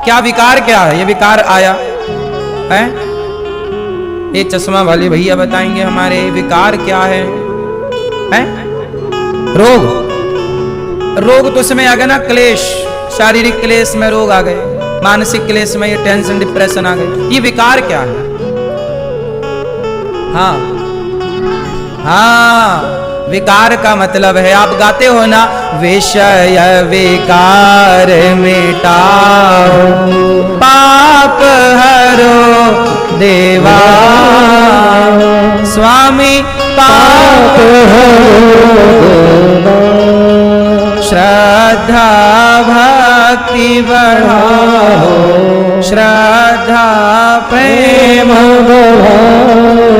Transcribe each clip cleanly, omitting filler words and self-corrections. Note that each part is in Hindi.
क्या विकार क्या है? ये विकार आया है? ये चश्मा वाले भैया बताएंगे हमारे विकार क्या है? रोग। रोग तो इसमें आ गया ना, क्लेश, शारीरिक क्लेश में रोग आ गए, मानसिक क्लेश में ये टेंशन डिप्रेशन आ गए। ये विकार क्या है? हाँ हाँ, विकार का मतलब है, आप गाते हो ना, विषय विकार मिटाओ पाप हरो देवा, स्वामी पाप श्रद्धा भक्ति बढ़ाओ, श्रद्धा प्रेम बढ़ाओ,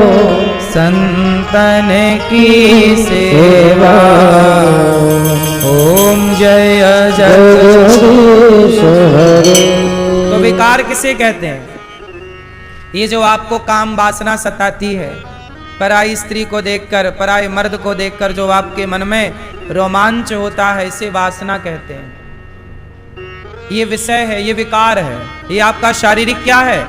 संतन की सेवा, ओम जय जगदीश हरे। तो विकार किसे कहते हैं? ये जो आपको काम वासना सताती है, पराई स्त्री को देखकर, पराई मर्द को देखकर जो आपके मन में रोमांच होता है, इसे वासना कहते हैं। ये विषय है, ये विकार है, ये आपका शारीरिक क्या है?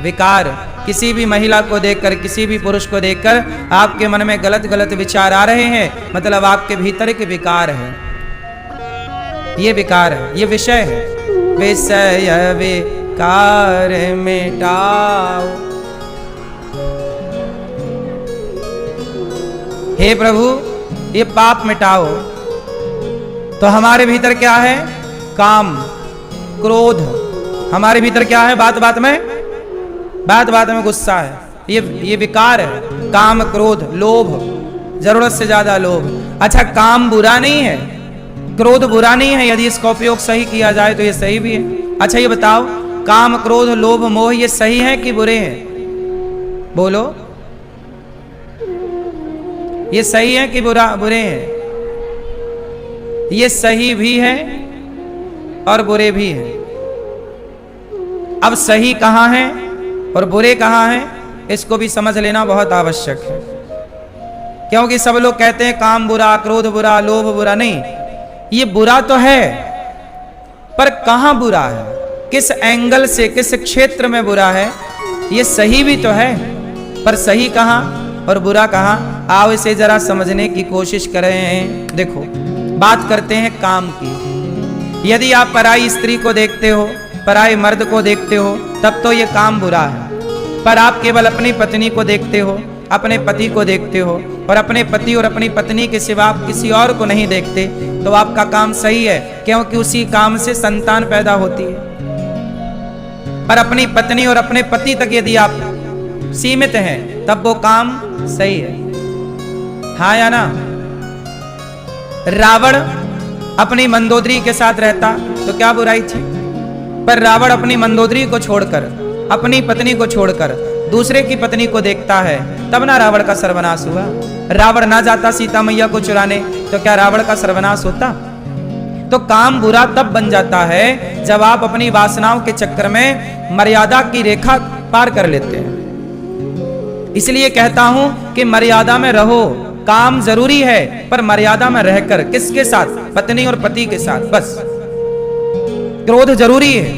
विकार। किसी भी महिला को देखकर, किसी भी पुरुष को देखकर आपके मन में गलत गलत विचार आ रहे हैं, मतलब आपके भीतर के विकार है, ये विकार है, ये विषय है। विषय विकार मिटाओ। हे प्रभु, ये पाप मिटाओ। तो हमारे भीतर क्या है? काम, क्रोध। हमारे भीतर क्या है? बात बात में गुस्सा है, ये विकार है। काम, क्रोध, लोभ, जरूरत से ज्यादा लोभ। अच्छा, काम बुरा नहीं है, क्रोध बुरा नहीं है, यदि इसका उपयोग सही किया जाए तो ये सही भी है। अच्छा ये बताओ, काम, क्रोध, लोभ, मोह ये सही है कि बुरे हैं? बोलो, ये सही है कि बुरे हैं? ये सही भी है और बुरे भी हैं। अब सही कहाँ है और बुरे कहाँ हैं, इसको भी समझ लेना बहुत आवश्यक है। क्योंकि सब लोग कहते हैं काम बुरा, क्रोध बुरा, लोभ बुरा। नहीं, ये बुरा तो है, पर कहाँ बुरा है, किस एंगल से, किस क्षेत्र में बुरा है। ये सही भी तो है, पर सही कहाँ और बुरा कहाँ? आओ इसे जरा समझने की कोशिश करें। देखो, बात करते हैं काम की। यदि आप पराई स्त्री को देखते हो, पराई मर्द को देखते हो, तब तो ये काम बुरा है। पर आप केवल अपनी पत्नी को देखते हो, अपने पति को देखते हो, और अपने पति और अपनी पत्नी के सिवा आप किसी और को नहीं देखते, तो आपका काम सही है, क्योंकि उसी काम से संतान पैदा होती है। पर अपनी पत्नी और अपने पति तक यदि आप सीमित हैं, तब वो काम सही है। हाँ या ना? रावण अपनी मंदोदरी के साथ रहता तो क्या बुराई थी? पर रावण अपनी मंदोदरी को छोड़कर, अपनी पत्नी को छोड़कर दूसरे की पत्नी को देखता है, तब ना रावण का सर्वनाश हुआ। रावण ना जाता सीता मैया को चुराने, तो क्या रावण का सर्वनाश होता? तो काम बुरा तब बन जाता है जब आप अपनी वासनाओं के चक्कर में मर्यादा की रेखा पार कर लेते हैं। इसलिए कहता हूं कि मर्यादा में रहो। काम जरूरी है, पर मर्यादा में रहकर। किसके साथ? पत्नी और पति के साथ, बस। क्रोध जरूरी है,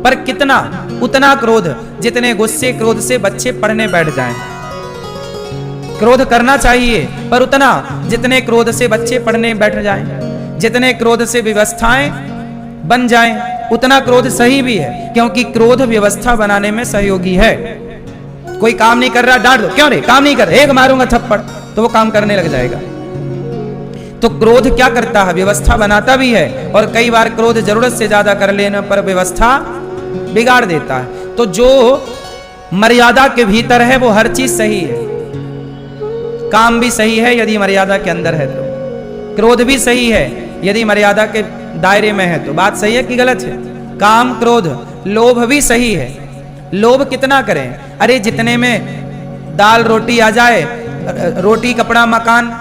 पर कितना? उतना क्रोध जितने गुस्से क्रोध से बच्चे पढ़ने बैठ जाएं। क्रोध करना चाहिए, पर उतना जितने क्रोध से बच्चे पढ़ने बैठ जाएं, जितने क्रोध से व्यवस्थाएं बन जाएं, उतना क्रोध सही भी है, क्योंकि क्रोध व्यवस्था बनाने में सहयोगी है। कोई काम नहीं कर रहा, डांट दो, क्यों रे काम नहीं कर रहा, एक मारूंगा थप्पड़, तो वो काम करने लग जाएगा। तो क्रोध क्या करता है? व्यवस्था बनाता भी है, और कई बार क्रोध जरूरत से ज्यादा कर लेने पर व्यवस्था बिगाड़ देता है। तो जो मर्यादा के भीतर है वो हर चीज सही है। काम भी सही है यदि मर्यादा के अंदर है, तो क्रोध भी सही है यदि मर्यादा के दायरे में है। तो बात सही है कि गलत है? काम, क्रोध, लोभ भी सही है। लोभ कितना करें? अरे जितने में दाल रोटी आ जाए, रोटी कपड़ा मकान,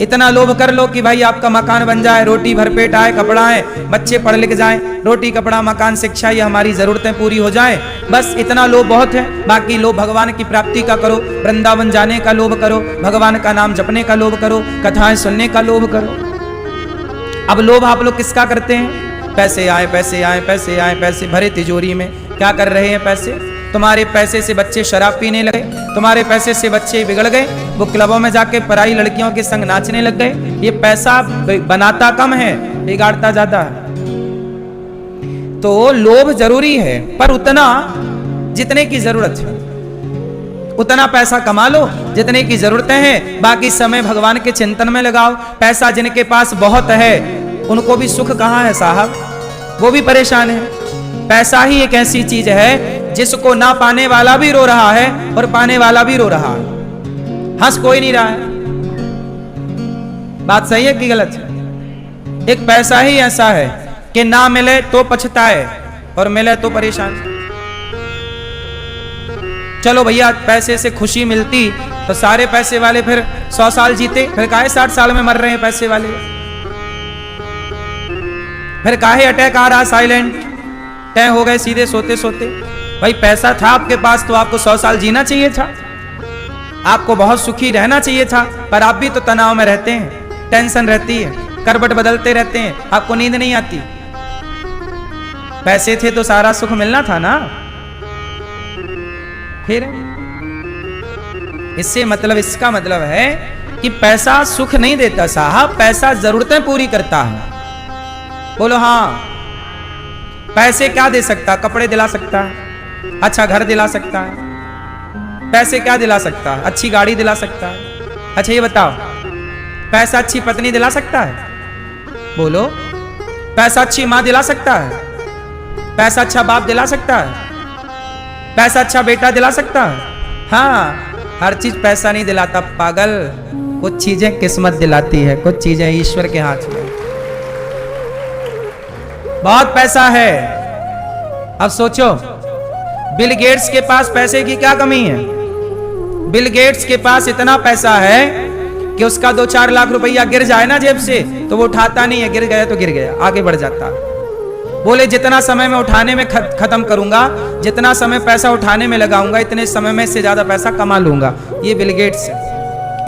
इतना लोभ कर लो कि भाई आपका मकान बन जाए, रोटी भरपेट आए, कपड़ा आए, बच्चे पढ़ लिख जाएं, रोटी कपड़ा मकान शिक्षा, ये हमारी जरूरतें पूरी हो जाएं, बस इतना लोभ बहुत है। बाकी लोभ भगवान की प्राप्ति का करो, वृंदावन जाने का लोभ करो, भगवान का नाम जपने का लोभ करो, कथाएं सुनने का लोभ करो। अब लोभ आप लोग किसका करते हैं? पैसे आए पैसे आए पैसे आए, पैसे भरे तिजोरी में। क्या कर रहे हैं पैसे? तुम्हारे पैसे से बच्चे शराब पीने लगे, तुम्हारे पैसे से बच्चे बिगड़ गए, वो क्लबों में जाके पराई लड़कियों के संग नाचने लग गए। ये पैसा बनाता कम है, बिगाड़ता ज्यादा है। तो लोभ जरूरी है, पर उतना जितने की जरूरत है उतना पैसा कमा लो जितने की जरूरतें हैं, बाकी समय भगवान के चिंतन में लगाओ। पैसा जिनके पास बहुत है उनको भी सुख कहाँ है साहब, वो भी परेशान है। पैसा ही एक ऐसी चीज है जिसको ना पाने वाला भी रो रहा है और पाने वाला भी रो रहा है, हंस कोई नहीं रहा है। बात सही है कि गलत है? एक पैसा ही ऐसा है कि ना मिले तो पछताए और मिले तो परेशान। चलो भैया, पैसे से खुशी मिलती तो सारे पैसे वाले फिर 100 साल जीते, फिर काहे 60 साल में मर रहे हैं पैसे वाले? फिर काहे अटैक आ रहा साइलेंट, तय हो गए सीधे सोते सोते? भाई पैसा था आपके पास तो आपको 100 साल जीना चाहिए था, आपको बहुत सुखी रहना चाहिए था, पर आप भी तो तनाव में रहते हैं, टेंशन रहती है, करवट बदलते रहते हैं, आपको नींद नहीं आती। पैसे थे तो सारा सुख मिलना था ना। फिर इससे मतलब, इसका मतलब है कि पैसा सुख नहीं देता साहब, पैसा जरूरतें पूरी करता है। बोलो हाँ। पैसे क्या दे सकता? कपड़े दिला सकता है, अच्छा घर दिला सकता है। पैसे क्या दिला सकता है? अच्छी गाड़ी दिला सकता है। अच्छा ये बताओ, पैसा अच्छी पत्नी दिला सकता है? बोलो। पैसा अच्छी मां दिला सकता है? पैसा अच्छा बाप दिला सकता है? पैसा अच्छा बेटा दिला सकता है? हाँ, हर चीज पैसा नहीं दिलाता पागल, कुछ चीजें किस्मत दिलाती है, कुछ चीजें ईश्वर के हाथ में। बहुत पैसा है। अब सोचो, बिल गेट्स के पास पैसे की क्या कमी है? बिल गेट्स के पास इतना पैसा है कि उसका 2-4 लाख रुपया गिर जाए ना जेब से तो वो उठाता नहीं है, गिर गया तो गिर गया, आगे बढ़ जाता। बोले जितना समय में उठाने में खत्म करूंगा, जितना समय पैसा उठाने में लगाऊंगा, इतने समय में से ज्यादा पैसा कमा लूंगा। ये बिल गेट्स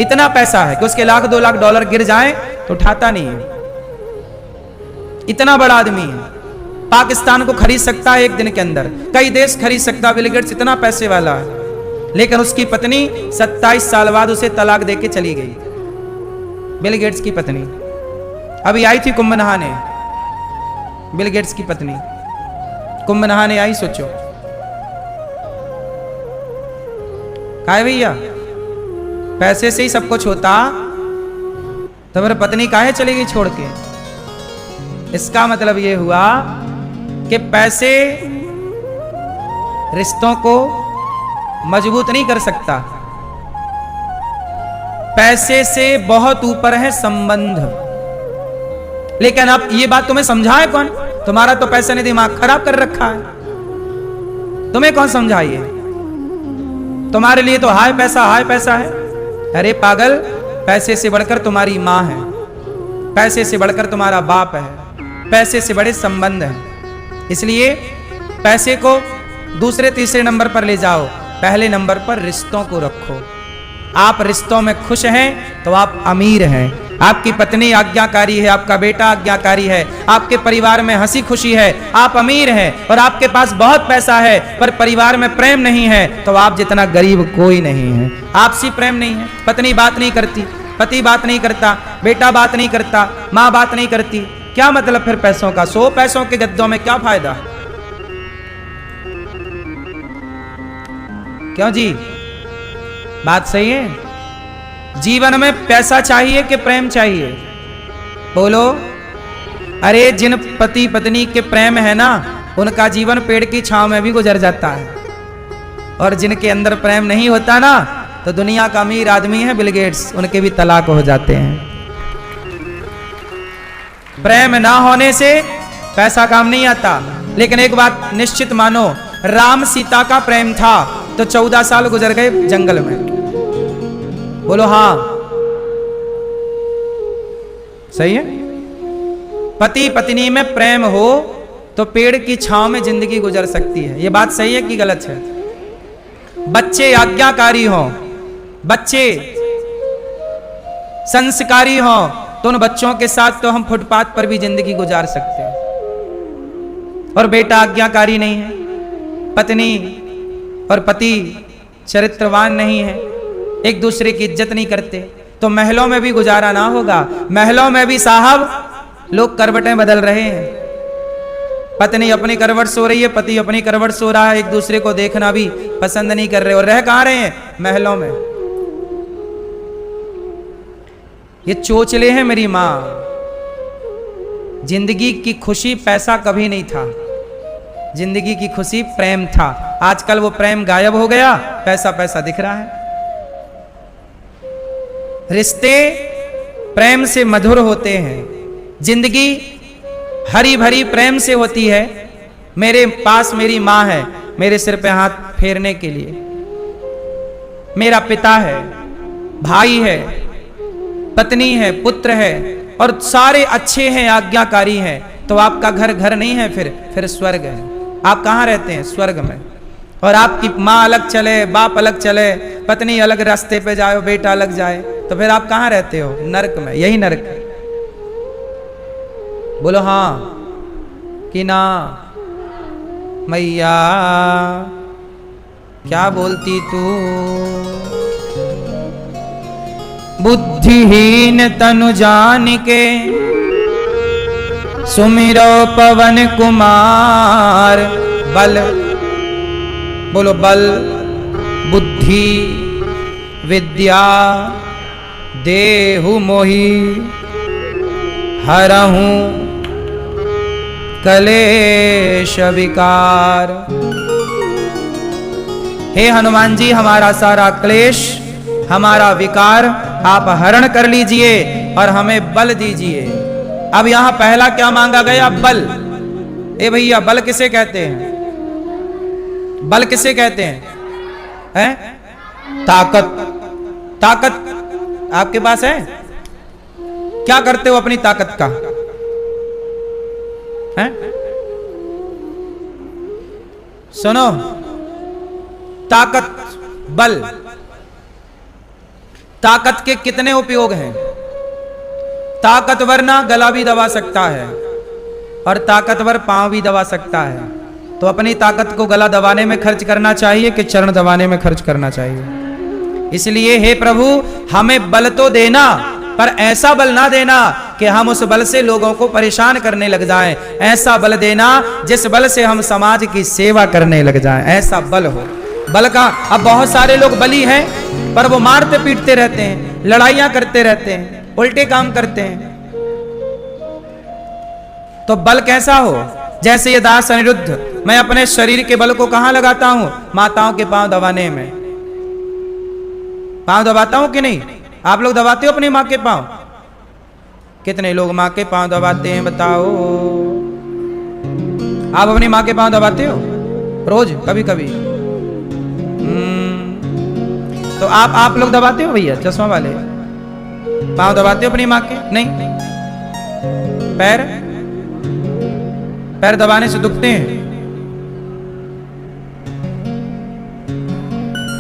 इतना पैसा है कि उसके $1-2 लाख गिर जाए तो उठाता नहीं है, इतना बड़ा आदमी है। पाकिस्तान को खरीद सकता है एक दिन के अंदर, कई देश खरीद सकता है, बिल गेट्स इतना पैसे वाला है। लेकिन उसकी पत्नी 27 साल बाद उसे तलाक देके चली गई। बिल गेट्स की पत्नी अभी आई थी कुंभ नहाने, बिल गेट्स की पत्नी कुंभ नहाने आई। सोचो काहे भैया, पैसे से ही सब कुछ होता तो मेरी पत्नी काहे चली गई छोड़ के? इसका मतलब यह हुआ कि पैसे रिश्तों को मजबूत नहीं कर सकता, पैसे से बहुत ऊपर है संबंध। लेकिन अब ये बात तुम्हें समझाए कौन? तुम्हारा तो पैसे ने दिमाग खराब कर रखा है, तुम्हें कौन समझाइए? तुम्हारे लिए तो हाय पैसा है। अरे पागल, पैसे से बढ़कर तुम्हारी मां है, पैसे से बढ़कर तुम्हारा बाप है, पैसे से बड़े संबंध हैं। इसलिए पैसे को दूसरे तीसरे नंबर पर ले जाओ, पहले नंबर पर रिश्तों को रखो। आप रिश्तों में खुश हैं तो आप अमीर हैं, आपकी पत्नी आज्ञाकारी है, आपका बेटा आज्ञाकारी है, आपके परिवार में हंसी खुशी है, आप अमीर हैं। और आपके पास बहुत पैसा है पर परिवार में प्रेम नहीं है तो आप जितना गरीब कोई नहीं है। आपसी प्रेम नहीं है, पत्नी बात नहीं करती, पति बात नहीं करता, बेटा बात नहीं करता, माँ बात नहीं करती, क्या मतलब फिर पैसों का? 100 पैसों के गद्दों में क्या फायदा? क्यों जी, बात सही है? जीवन में पैसा चाहिए कि प्रेम चाहिए? बोलो। अरे जिन पति पत्नी के प्रेम है ना, उनका जीवन पेड़ की छांव में भी गुजर जाता है, और जिनके अंदर प्रेम नहीं होता ना, तो दुनिया का अमीर आदमी है बिल गेट्स, उनके भी तलाक हो जाते हैं। प्रेम ना होने से पैसा काम नहीं आता। लेकिन एक बात निश्चित मानो, राम सीता का प्रेम था तो 14 साल गुजर गए जंगल में। बोलो हाँ, सही है? पति पत्नी में प्रेम हो तो पेड़ की छांव में जिंदगी गुजर सकती है। ये बात सही है कि गलत है? बच्चे आज्ञाकारी हों, बच्चे संस्कारी हों, तो उन बच्चों के साथ तो हम फुटपाथ पर भी जिंदगी गुजार सकते हैं। और बेटा आज्ञाकारी नहीं है, पत्नी और पति चरित्रवान नहीं है, एक दूसरे की इज्जत नहीं करते, तो महलों में भी गुजारा ना होगा। महलों में भी साहब लोग करवटें बदल रहे हैं। पत्नी अपनी करवट सो रही है, पति अपनी करवट सो रहा है, एक दूसरे को देखना भी पसंद नहीं कर रहे, और रह कहां रहे हैं? महलों में। ये चोचले हैं मेरी मां। जिंदगी की खुशी पैसा कभी नहीं था, जिंदगी की खुशी प्रेम था। आजकल वो प्रेम गायब हो गया, पैसा पैसा दिख रहा है। रिश्ते प्रेम से मधुर होते हैं, जिंदगी हरी भरी प्रेम से होती है। मेरे पास मेरी मां है, मेरे सिर पे हाथ फेरने के लिए, मेरा पिता है, भाई है, पत्नी है, पुत्र है, और सारे अच्छे हैं, आज्ञाकारी हैं, तो आपका घर घर नहीं है, फिर स्वर्ग है। आप कहाँ रहते हैं? स्वर्ग में। और आपकी माँ अलग चले, बाप अलग चले, पत्नी अलग रास्ते पे जाए, बेटा अलग जाए, तो फिर आप कहाँ रहते हो? नरक में। यही नरक है। बोलो हाँ कि ना? मैया क्या बोलती तू? बुद्धिहीन तनु जान के सुमिरो पवन कुमार। बल, बोलो बल, बुद्धि, विद्या देहु मोहि, हरहूं कलेश विकार। हे हनुमान जी, हमारा सारा क्लेश, हमारा विकार आप हरण कर लीजिए और हमें बल दीजिए। अब यहां पहला क्या मांगा गया? बल। ए भैया, बल किसे कहते हैं? बल किसे कहते हैं? हैं? ताकत। ताकत आपके पास है? क्या करते हो अपनी ताकत का? हैं? सुनो, ताकत, बल, ताकत के कितने उपयोग हैं? ताकतवर ना गला भी दबा सकता है और ताकतवर पांव भी दबा सकता है। तो अपनी ताकत को गला दबाने में खर्च करना चाहिए कि चरण दबाने में खर्च करना चाहिए? इसलिए हे प्रभु, हमें बल तो देना, पर ऐसा बल ना देना कि हम उस बल से लोगों को परेशान करने लग जाएं। ऐसा बल देना जिस बल से हम समाज की सेवा करने लग जाएं, ऐसा बल हो। बल का, अब बहुत सारे लोग बली हैं, पर वो मारते पीटते रहते हैं, लड़ाइयां करते रहते हैं, उल्टे काम करते हैं। तो बल कैसा हो? जैसे ये दास अनिरुद्ध, मैं अपने शरीर के बल को कहां लगाता हूं? माताओं के पांव दबाने में। पांव दबाता हूं कि नहीं? आप लोग दबाते हो अपनी मां के पांव? कितने लोग मां के पांव दबाते हैं बताओ? आप अपनी मां के पांव दबाते हो रोज? कभी कभी। तो आप लोग दबाते हो भैया, चश्मा वाले? पांव दबाते हो अपनी मां के? नहीं। पैर, पैर दबाने से दुखते हैं?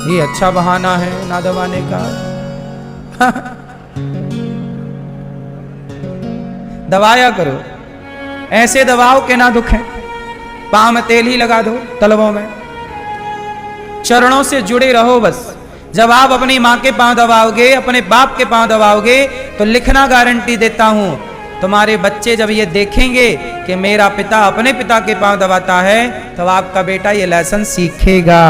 ये अच्छा बहाना है ना दबाने का। दबाया करो, ऐसे दबाओ के ना दुखे। पांव में तेल ही लगा दो, तलवों में। चरणों से जुड़े रहो बस। जब आप अपनी मां के पांव दबाओगे, अपने बाप के पांव दबाओगे, तो लिखना गारंटी देता हूं, तुम्हारे बच्चे जब ये देखेंगे कि मेरा पिता अपने पिता के पांव दबाता है, तो आपका बेटा ये लेसन सीखेगा।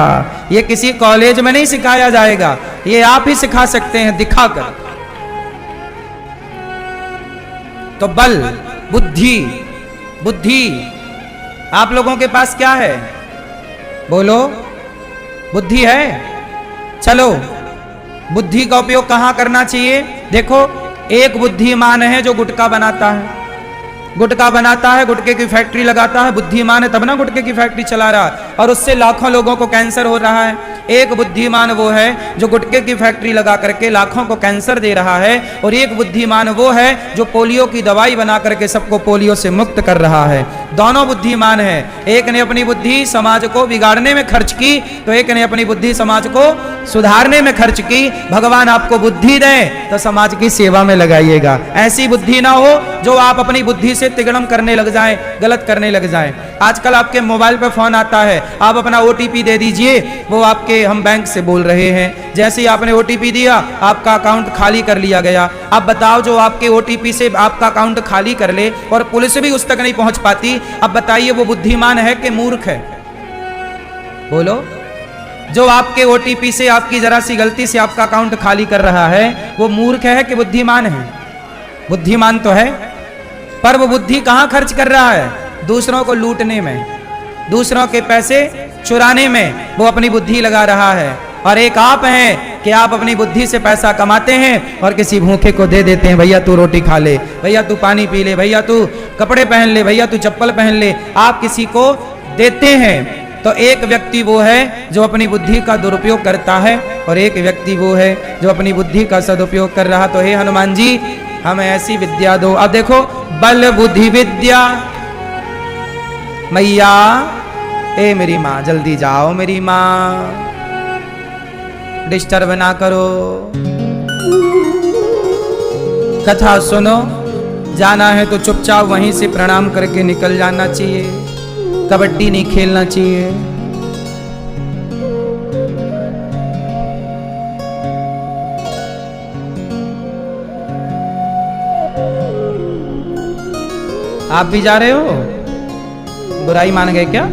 ये किसी कॉलेज में नहीं सिखाया जाएगा, ये आप ही सिखा सकते हैं दिखाकर। तो बल, बुद्धि, बुद्धि आप लोगों के पास क्या है? बोलो, बुद्धि है? चलो, बुद्धि का उपयोग कहां करना चाहिए? देखो, एक बुद्धिमान है जो गुटखा बनाता है, गुटखा बनाता है, गुटखे की फैक्ट्री लगाता है। बुद्धिमान है तब ना गुटखे की फैक्ट्री चला रहा है, और उससे लाखों लोगों को कैंसर हो रहा है। एक बुद्धिमान वो है जो गुटखे की फैक्ट्री लगा करके लाखों को कैंसर दे रहा है, और एक बुद्धिमान वो है जो पोलियो की दवाई बना करके सबको पोलियो से मुक्त कर रहा है। दोनों बुद्धिमान है। एक ने अपनी बुद्धि समाज को बिगाड़ने में खर्च की, तो एक ने अपनी बुद्धि समाज को सुधारने में खर्च की। भगवान आपको बुद्धि दे तो समाज की सेवा में लगाइएगा। ऐसी बुद्धि ना हो जो आप अपनी बुद्धि से तिगड़म करने लग जाएं, गलत करने लग जाएं। आजकल आपके मोबाइल पे फोन आता है, आप अपना ओटीपी दे दीजिए, वो आपके हम बैंक से बोल रहे हैं, जैसे ही आपने ओटीपी दिया आपका अकाउंट खाली कर लिया गया। अब बताओ जो आपके ओटीपी से आपका अकाउंट खाली कर ले और पुलिस भी उस तक नहीं पहुंच पाती, अब बताइए वो बुद्धिमान है कि मूर्ख है? बोलो। जो आपके ओटीपी से आपकी जरा सी गलती से आपका अकाउंट खाली कर रहा है, वो मूर्ख है कि बुद्धिमान है? बुद्धिमान तो है, पर वो बुद्धि कहां खर्च कर रहा है? दूसरों को लूटने में, दूसरों के पैसे चुराने में वो अपनी बुद्धि लगा रहा है। और एक आप हैं कि आप अपनी बुद्धि से पैसा कमाते हैं और किसी भूखे को दे देते हैं, भैया तू रोटी खा ले, भैया तू पानी पी ले, भैया तू कपड़े पहन ले, भैया तू चप्पल पहन ले, आप किसी को देते हैं। तो एक व्यक्ति वो है जो अपनी बुद्धि का दुरुपयोग करता है और एक व्यक्ति वो है जो अपनी बुद्धि का सदुपयोग कर रहा। तो हे हनुमान जी हमें ऐसी विद्या दो। अब देखो, बल बुद्धि विद्या। मैया ए मेरी माँ जल्दी जाओ, मेरी माँ डिस्टर्ब ना करो, कथा सुनो, जाना है तो चुपचाप वहीं से प्रणाम करके निकल जाना चाहिए, कबड्डी नहीं खेलना चाहिए। आप भी जा रहे हो? बुराई मान गए क्या?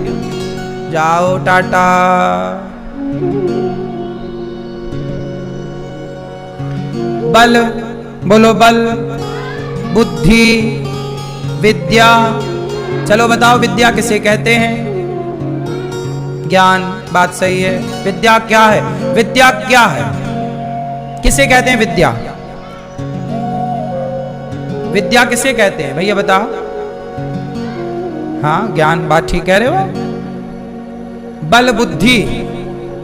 जाओ, टाटा। बल, बोलो बल, बुद्धि, विद्या। चलो बताओ विद्या किसे कहते हैं? ज्ञान, बात सही है। विद्या क्या है? विद्या क्या है? किसे कहते हैं विद्या? विद्या किसे कहते हैं भैया बताओ? हाँ ज्ञान, बात ठीक कह रहे हो। बल बुद्धि,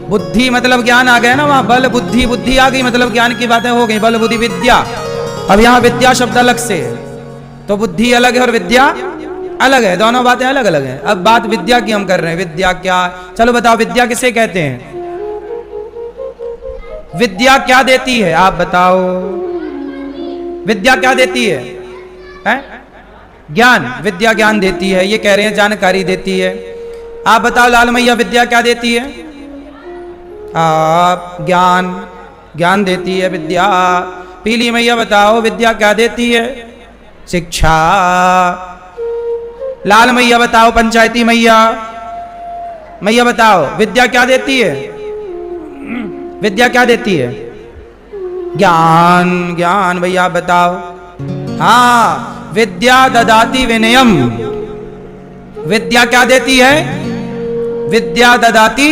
बुद्धि मतलब ज्ञान आ गया ना वहां, बल बुद्धि, बुद्धि आ गई मतलब ज्ञान की बातें हो गई। बल बुद्धि विद्या। अब यहां विद्या शब्द अलग से है, तो बुद्धि अलग है और विद्या अलग है, दोनों बातें अलग अलग हैं। अब बात विद्या की हम कर रहे हैं। विद्या क्या? चलो बताओ विद्या किसे कहते हैं? विद्या क्या देती है आप बताओ? विद्या क्या देती है? ज्ञान। विद्या ज्ञान देती है, ये कह रहे हैं जानकारी देती है। आप बताओ लाल मैया विद्या क्या देती है? आप ज्ञान, ज्ञान देती है विद्या। पीली मैया बताओ विद्या क्या देती है? शिक्षा। लाल मैया बताओ, पंचायती मैया, मैया बताओ विद्या क्या देती है? विद्या क्या देती है? ज्ञान, ज्ञान। भैया बताओ। हाँ, विद्या ददाति विनयम। विद्या क्या देती है? विद्या ददाति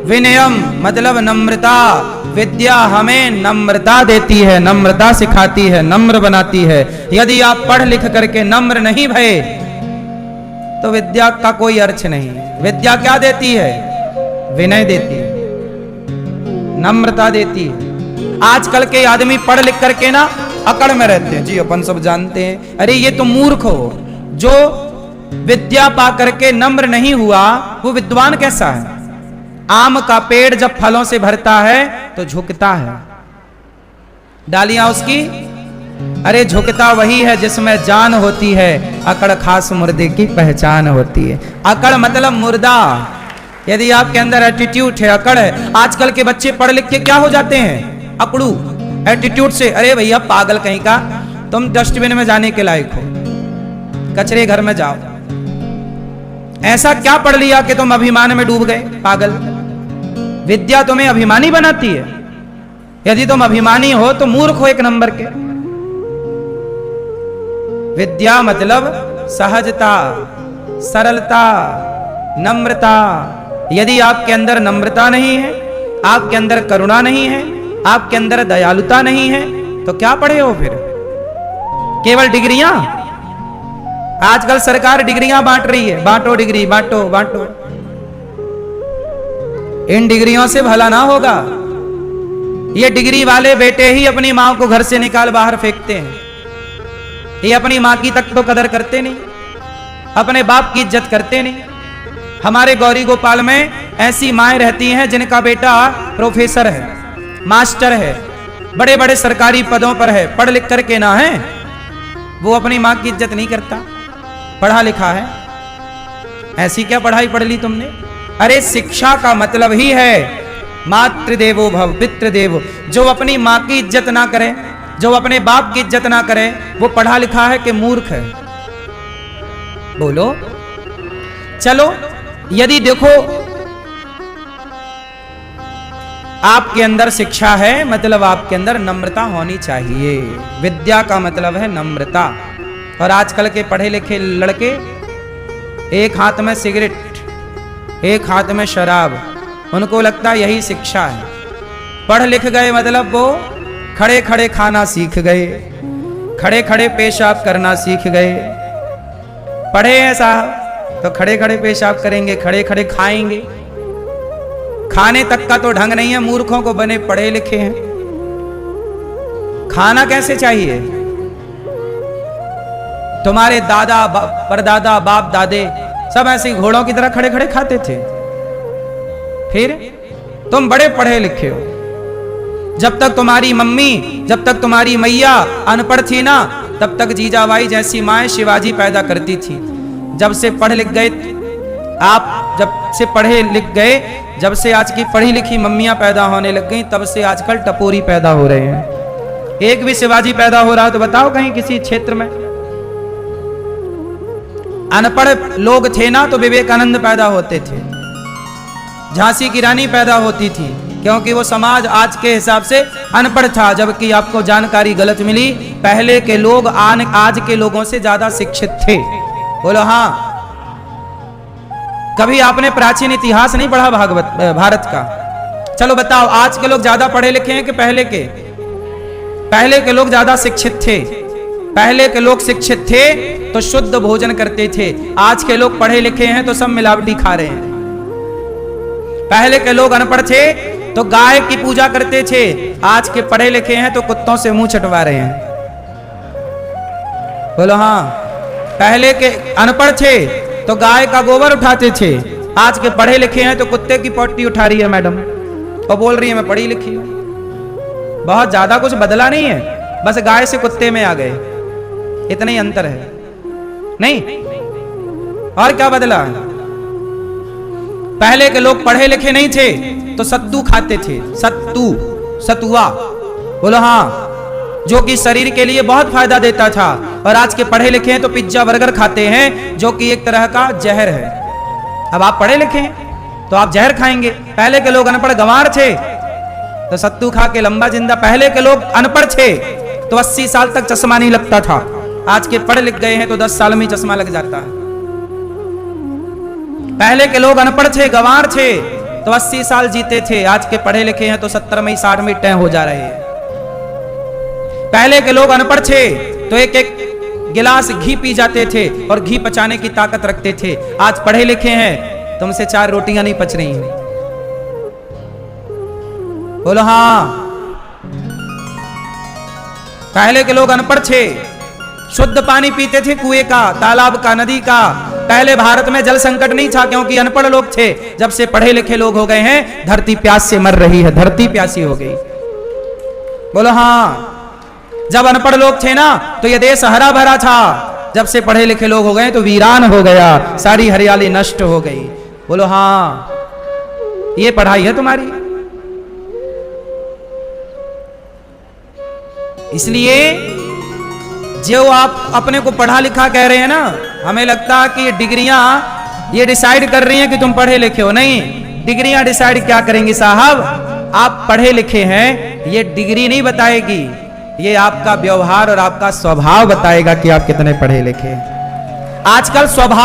विनयम मतलब नम्रता। विद्या हमें नम्रता देती है, नम्रता सिखाती है, नम्र बनाती है। यदि आप पढ़ लिख करके नम्र नहीं भये तो विद्या का कोई अर्थ नहीं। विद्या क्या देती है? विनय देती है, नम्रता देती है। आजकल के आदमी पढ़ लिख करके ना अकड़ में रहते हैं, जी अपन सब जानते हैं। अरे ये तो मूर्ख हो, जो विद्या पा करके नम्र नहीं हुआ वो विद्वान कैसा है? आम का पेड़ जब फलों से भरता है तो झुकता है, डालियां उसकी, अरे झुकता वही है जिसमें जान होती है। अकड़ खास मुर्दे की पहचान होती है। अकड़ मतलब मुर्दा। यदि आपके अंदर एटीट्यूड है, अकड़ है। आजकल के बच्चे पढ़ लिख के क्या हो जाते हैं? अकड़ू, एटीट्यूड से। अरे भैया पागल कहीं का, तुम डस्टबिन में जाने के लायक हो, कचरे घर में जाओ। ऐसा क्या पढ़ लिया कि तुम अभिमान में डूब गए? पागल। विद्या तुम्हें अभिमानी बनाती है। यदि तुम अभिमानी हो तो मूर्ख हो एक नंबर के। विद्या मतलब सहजता, सरलता, नम्रता। यदि आपके अंदर नम्रता नहीं है, आपके अंदर करुणा नहीं है, आपके अंदर दयालुता नहीं है, तो क्या पढ़े हो फिर? केवल डिग्रियां। आजकल सरकार डिग्रियां बांट रही है, बांटो डिग्री, बांटो बांटो। इन डिग्रियों से भला ना होगा। ये डिग्री वाले बेटे ही अपनी मां को घर से निकाल बाहर फेंकते हैं। ये अपनी मां की तक तो कदर करते नहीं, अपने बाप की इज्जत करते नहीं। हमारे गौरी गोपाल में ऐसी माएं रहती हैं जिनका बेटा प्रोफेसर है, मास्टर है, बड़े बड़े सरकारी पदों पर है, पढ़ लिख करके ना है, वो अपनी मां की इज्जत नहीं करता। पढ़ा लिखा है, ऐसी क्या पढ़ाई पढ़ ली तुमने? अरे शिक्षा का मतलब ही है मातृदेवो भव पितृदेवो। जो अपनी माँ की इज्जत ना करे, जो अपने बाप की इज्जत ना करे, वो पढ़ा लिखा है कि मूर्ख है? बोलो। चलो यदि देखो आपके अंदर शिक्षा है, मतलब आपके अंदर नम्रता होनी चाहिए। विद्या का मतलब है नम्रता। और आजकल के पढ़े लिखे लड़के एक हाथ में सिगरेट, एक हाथ में शराब, उनको लगता है यही शिक्षा है। पढ़ लिख गए मतलब वो खड़े खड़े खाना सीख गए, खड़े खड़े पेशाब करना सीख गए। पढ़े हैं साहब तो खड़े खड़े पेशाब करेंगे, खड़े खड़े खाएंगे। खाने तक का तो ढंग नहीं है, मूर्खों को बने पढ़े लिखे हैं। खाना कैसे चाहिए? तुम्हारे दादा परदादा बाप दादे सब ऐसे घोड़ों की तरह खड़े खड़े खाते थे। फिर तुम बड़े पढ़े लिखे हो। जब तक तुम्हारी मम्मी, जब तक तुम्हारी मैया अनपढ़ थी ना, तब तक जीजाबाई जैसी माए शिवाजी पैदा करती थी। जब से पढ़ लिख गए आप, जब से पढ़े लिख गए, जब से आज की पढ़ी लिखी मम्मियां पैदा होने लग गई, तब से आजकल टपोरी पैदा हो रहे हैं। एक भी शिवाजी पैदा हो रहा है तो बताओ कहीं किसी क्षेत्र में? अनपढ़ लोग थे ना तो विवेकानंद पैदा होते थे, झांसी की रानी पैदा होती थी, क्योंकि वो समाज आज के हिसाब से अनपढ़ था। जबकि आपको जानकारी गलत मिली, पहले के लोग आज के लोगों से ज्यादा शिक्षित थे। बोलो हाँ। कभी आपने प्राचीन इतिहास नहीं पढ़ा भारत का? चलो बताओ, आज के लोग ज्यादा पढ़े लिखे हैं कि पहले के? पहले के लोग ज्यादा शिक्षित थे। पहले के लोग शिक्षित थे तो शुद्ध भोजन करते थे। आज के लोग पढ़े लिखे हैं तो सब मिलावटी खा रहे हैं। पहले के लोग अनपढ़ थे तो गाय की पूजा करते थे, आज के पढ़े लिखे हैं तो कुत्तों से मुंह चटवा रहे हैं। बोलो हाँ। पहले के अनपढ़ थे तो गाय का गोबर उठाते थे, आज के पढ़े लिखे हैं तो कुत्ते की पोटी उठा रही है मैडम और बोल रही है मैं पढ़ी लिखी हूं। बहुत ज्यादा कुछ बदला नहीं है, बस गाय से कुत्ते में आ गए, इतना ही अंतर है। नहीं और क्या बदला? पहले के लोग पढ़े लिखे नहीं थे तो सत्तू खाते थे, सत्तू, सतुआ। बोलो हाँ, जो कि शरीर के लिए बहुत फायदा देता था। और आज के पढ़े लिखे हैं तो पिज्जा बर्गर खाते हैं, जो कि एक तरह का जहर है। अब आप पढ़े लिखे हैं तो आप जहर खाएंगे। पहले के लोग अनपढ़ गंवार थे तो सत्तू खा के लंबा जिंदा। पहले के लोग अनपढ़ थे तो 80 साल तक चश्मा नहीं लगता था, आज के पढ़ लिख गए हैं तो 10 साल में चश्मा लग जाता है। पहले के लोग अनपढ़ थे, गंवार थे तो 80 साल जीते थे, आज के पढ़े लिखे हैं तो 70 में 60 में टैं हो जा रहे हैं। पहले के लोग अनपढ़ थे तो एक एक गिलास घी पी जाते थे और घी पचाने की ताकत रखते थे, आज पढ़े लिखे हैं तुमसे 4 रोटियां नहीं पच रही हैं। बोलो हाँ। पहले के लोग अनपढ़ थे, शुद्ध पानी पीते थे कुएं का, तालाब का, नदी का। पहले भारत में जल संकट नहीं था क्योंकि अनपढ़ लोग थे। जब से पढ़े लिखे लोग हो गए हैं, धरती प्यास से मर रही है, धरती प्यासी हो गई। बोलो हाँ। जब अनपढ़ लोग थे ना तो यह देश हरा भरा था, जब से पढ़े लिखे लोग हो गए तो वीरान हो गया, सारी हरियाली नष्ट हो गई। बोलो हाँ। ये पढ़ाई है तुम्हारी। इसलिए जो आप अपने को पढ़ा लिखा कह रहे हैं ना, हमें लगता है कि ये डिग्रियां ये डिसाइड कर रही हैं कि तुम पढ़े लिखे हो। नहीं, डिग्रियां डिसाइड क्या करेंगी साहब? आप पढ़े लिखे हैं ये डिग्री नहीं बताएगी, ये आपका व्यवहार और आपका स्वभाव बताएगा कि आप कितने पढ़े लिखे हैं। आजकल स्वभाव